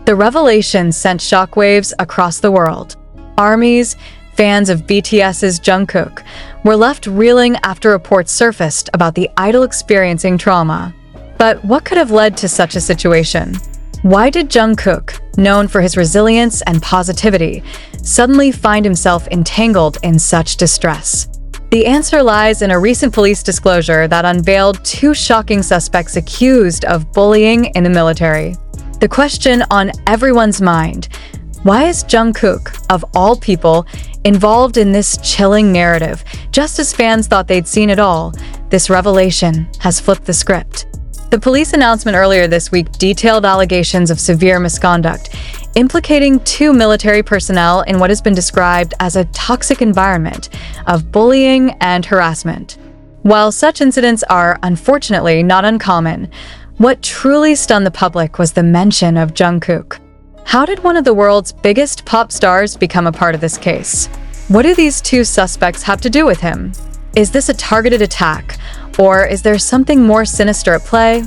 The revelation sent shockwaves across the world. Armies, fans of BTS's Jungkook, were left reeling after reports surfaced about the idol experiencing trauma. But what could have led to such a situation? Why did Jungkook, known for his resilience and positivity, suddenly find himself entangled in such distress? The answer lies in a recent police disclosure that unveiled two shocking suspects accused of bullying in the military. The question on everyone's mind: why is Jungkook, of all people, involved in this chilling narrative? Just as fans thought they'd seen it all, this revelation has flipped the script. The police announcement earlier this week detailed allegations of severe misconduct, implicating two military personnel in what has been described as a toxic environment of bullying and harassment. While such incidents are unfortunately not uncommon, what truly stunned the public was the mention of Jungkook. How did one of the world's biggest pop stars become a part of this case? What do these two suspects have to do with him? Is this a targeted attack, or is there something more sinister at play?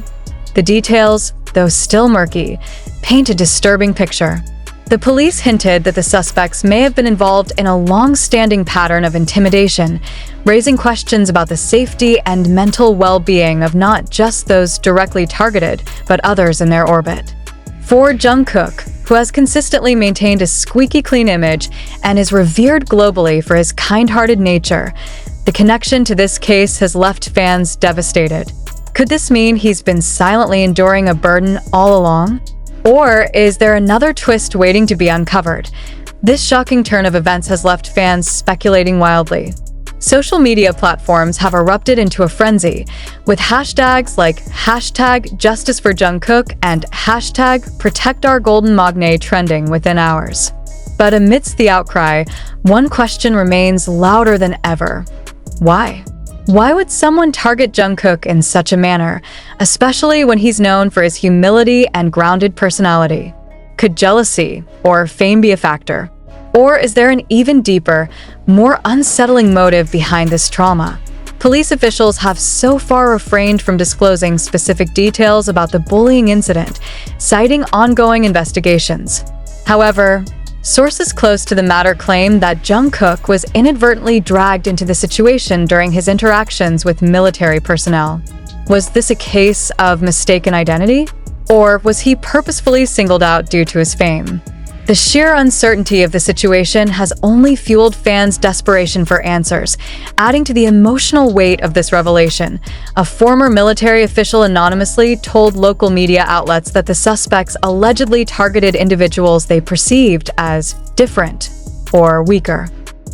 The details, though still murky, paint a disturbing picture. The police hinted that the suspects may have been involved in a long-standing pattern of intimidation, raising questions about the safety and mental well-being of not just those directly targeted, but others in their orbit. For Jungkook, who has consistently maintained a squeaky clean image and is revered globally for his kind-hearted nature, the connection to this case has left fans devastated. Could this mean he's been silently enduring a burden all along? Or is there another twist waiting to be uncovered? This shocking turn of events has left fans speculating wildly. Social media platforms have erupted into a frenzy, with hashtags like #JusticeForJungkook and #ProtectOurGoldenMagne trending within hours. But amidst the outcry, one question remains louder than ever. Why? Why would someone target Jungkook in such a manner, especially when he's known for his humility and grounded personality? Could jealousy or fame be a factor? Or is there an even deeper, more unsettling motive behind this trauma? Police officials have so far refrained from disclosing specific details about the bullying incident, citing ongoing investigations. However, sources close to the matter claim that Jungkook was inadvertently dragged into the situation during his interactions with military personnel. Was this a case of mistaken identity? Or was he purposefully singled out due to his fame? The sheer uncertainty of the situation has only fueled fans' desperation for answers, adding to the emotional weight of this revelation. A former military official anonymously told local media outlets that the suspects allegedly targeted individuals they perceived as different or weaker.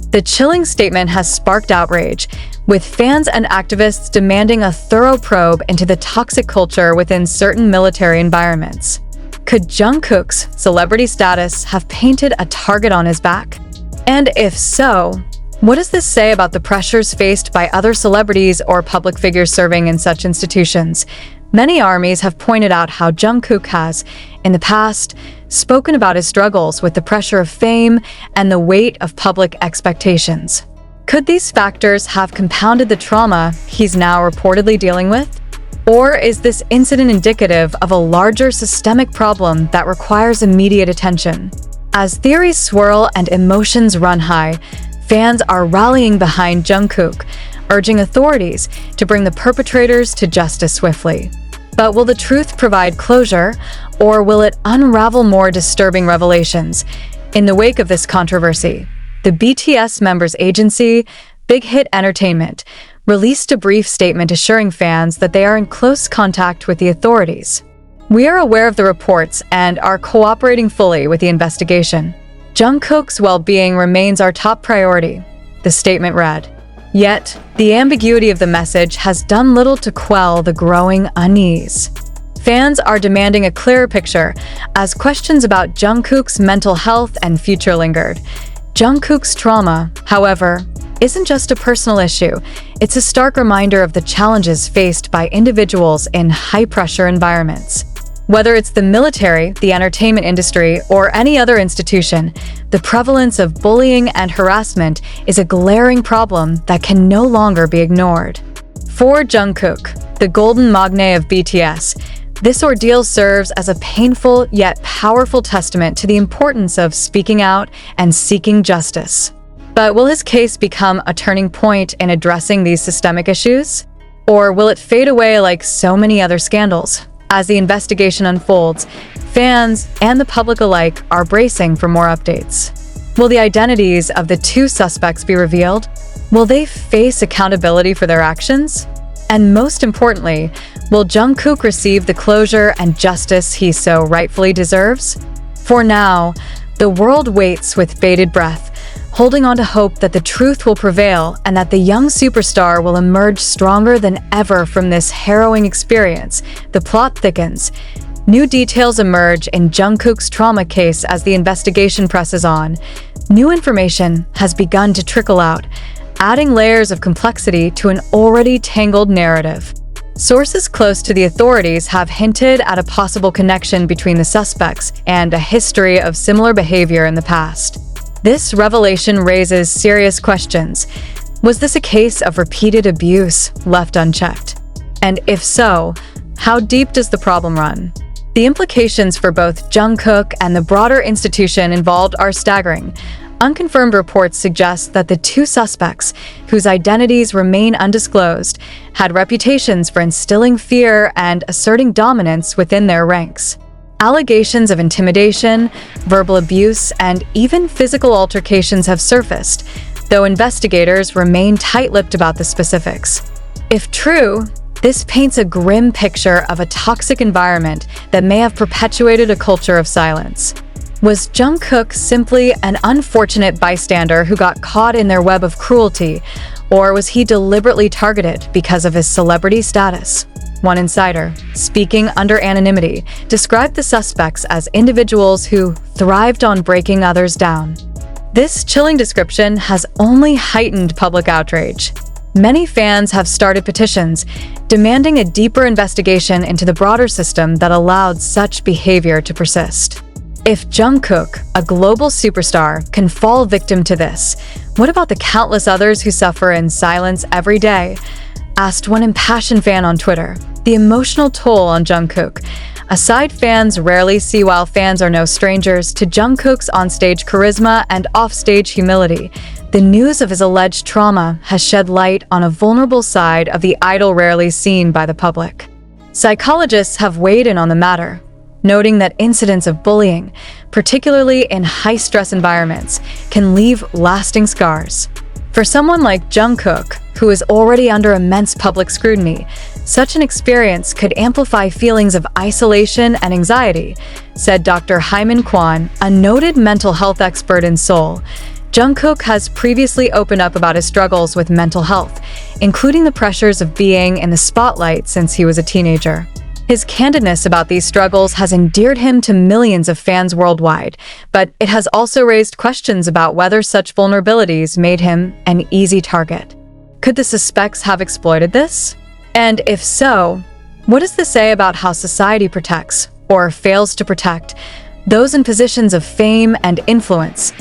The chilling statement has sparked outrage, with fans and activists demanding a thorough probe into the toxic culture within certain military environments. Could Jungkook's celebrity status have painted a target on his back? And if so, what does this say about the pressures faced by other celebrities or public figures serving in such institutions? Many armies have pointed out how Jungkook has, in the past, spoken about his struggles with the pressure of fame and the weight of public expectations. Could these factors have compounded the trauma he's now reportedly dealing with? Or is this incident indicative of a larger systemic problem that requires immediate attention? As theories swirl and emotions run high, fans are rallying behind Jungkook, urging authorities to bring the perpetrators to justice swiftly. But will the truth provide closure, or will it unravel more disturbing revelations? In the wake of this controversy, the BTS members' agency, bighit Entertainment, released a brief statement assuring fans that they are in close contact with the authorities. "We are aware of the reports and are cooperating fully with the investigation. Jungkook's well-being remains our top priority," the statement read. Yet, the ambiguity of the message has done little to quell the growing unease. Fans are demanding a clearer picture as questions about Jungkook's mental health and future lingered. Jungkook's trauma, however, isn't just a personal issue. It's a stark reminder of the challenges faced by individuals in high-pressure environments. Whether it's the military, the entertainment industry, or any other institution, the prevalence of bullying and harassment is a glaring problem that can no longer be ignored. For Jungkook, the golden magne of BTS, This ordeal serves as a painful yet powerful testament to the importance of speaking out and seeking justice. But will his case become a turning point in addressing these systemic issues? Or will it fade away like so many other scandals? As the investigation unfolds, fans and the public alike are bracing for more updates. Will the identities of the two suspects be revealed? Will they face accountability for their actions? And most importantly, will Jungkook receive the closure and justice he so rightfully deserves? For now, the world waits with bated breath, holding on to hope that the truth will prevail and that the young superstar will emerge stronger than ever from this harrowing experience. The plot thickens. New details emerge in Jungkook's trauma case as the investigation presses on. New information has begun to trickle out, adding layers of complexity to an already tangled narrative. Sources close to the authorities have hinted at a possible connection between the suspects and a history of similar behavior in the past. This revelation raises serious questions. Was this a case of repeated abuse left unchecked? And if so, how deep does the problem run? The implications for both Jungkook and the broader institution involved are staggering. Unconfirmed reports suggest that the two suspects, whose identities remain undisclosed, had reputations for instilling fear and asserting dominance within their ranks. Allegations of intimidation, verbal abuse, and even physical altercations have surfaced, though investigators remain tight-lipped about the specifics. If true, this paints a grim picture of a toxic environment that may have perpetuated a culture of silence. Was Jungkook simply an unfortunate bystander who got caught in their web of cruelty, or was he deliberately targeted because of his celebrity status? One insider, speaking under anonymity, described the suspects as individuals who thrived on breaking others down. This chilling description has only heightened public outrage. Many fans have started petitions, demanding a deeper investigation into the broader system that allowed such behavior to persist. If Jungkook, a global superstar, can fall victim to this, what about the countless others who suffer in silence every day? Asked one impassioned fan on Twitter. The emotional toll on Jungkook. Aside fans rarely see, while fans are no strangers to Jungkook's onstage charisma and offstage humility, the news of his alleged trauma has shed light on a vulnerable side of the idol rarely seen by the public. Psychologists have weighed in on the matter, noting that incidents of bullying, particularly in high-stress environments, can leave lasting scars. For someone like Jungkook, who is already under immense public scrutiny, such an experience could amplify feelings of isolation and anxiety, said Dr. Hyman Kwan, a noted mental health expert in Seoul. Jungkook has previously opened up about his struggles with mental health, including the pressures of being in the spotlight since he was a teenager. His candidness about these struggles has endeared him to millions of fans worldwide, but it has also raised questions about whether such vulnerabilities made him an easy target. Could the suspects have exploited this? And if so, what does this say about how society protects, or fails to protect, those in positions of fame and influence?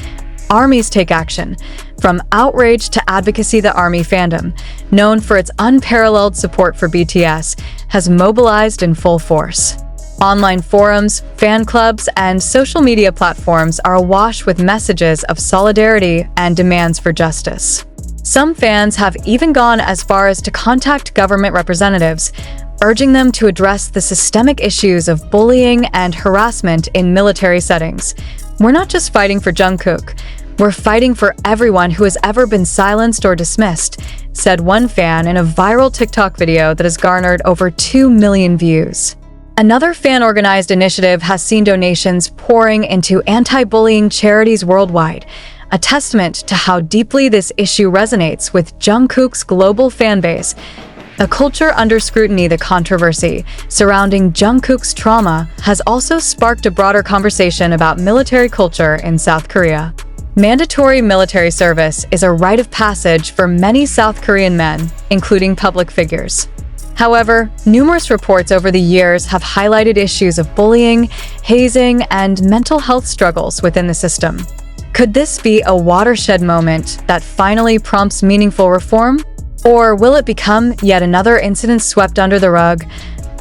Armies take action. From outrage to advocacy, the ARMY fandom, known for its unparalleled support for BTS, has mobilized in full force. Online forums, fan clubs, and social media platforms are awash with messages of solidarity and demands for justice. Some fans have even gone as far as to contact government representatives, urging them to address the systemic issues of bullying and harassment in military settings. We're not just fighting for Jungkook, we're fighting for everyone who has ever been silenced or dismissed, said one fan in a viral TikTok video that has garnered over 2 million views. Another fan-organized initiative has seen donations pouring into anti-bullying charities worldwide, a testament to how deeply this issue resonates with Jungkook's global fanbase. A culture under scrutiny. The controversy surrounding Jungkook's trauma has also sparked a broader conversation about military culture in South Korea. Mandatory military service is a rite of passage for many South Korean men, including public figures. However, numerous reports over the years have highlighted issues of bullying, hazing, and mental health struggles within the system. Could this be a watershed moment that finally prompts meaningful reform? Or will it become yet another incident swept under the rug?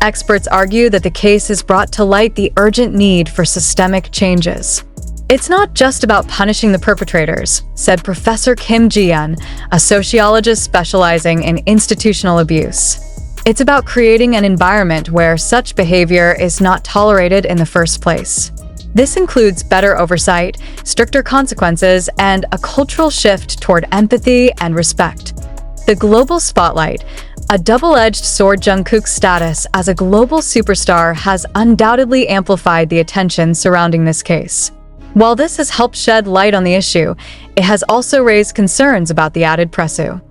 Experts argue that the case has brought to light the urgent need for systemic changes. "It's not just about punishing the perpetrators," said Professor Kim Ji-yeon, a sociologist specializing in institutional abuse. "It's about creating an environment where such behavior is not tolerated in the first place." This includes better oversight, stricter consequences, and a cultural shift toward empathy and respect. The global spotlight, a double-edged sword. Jungkook's status as a global superstar has undoubtedly amplified the attention surrounding this case. While this has helped shed light on the issue, it has also raised concerns about the added pressure.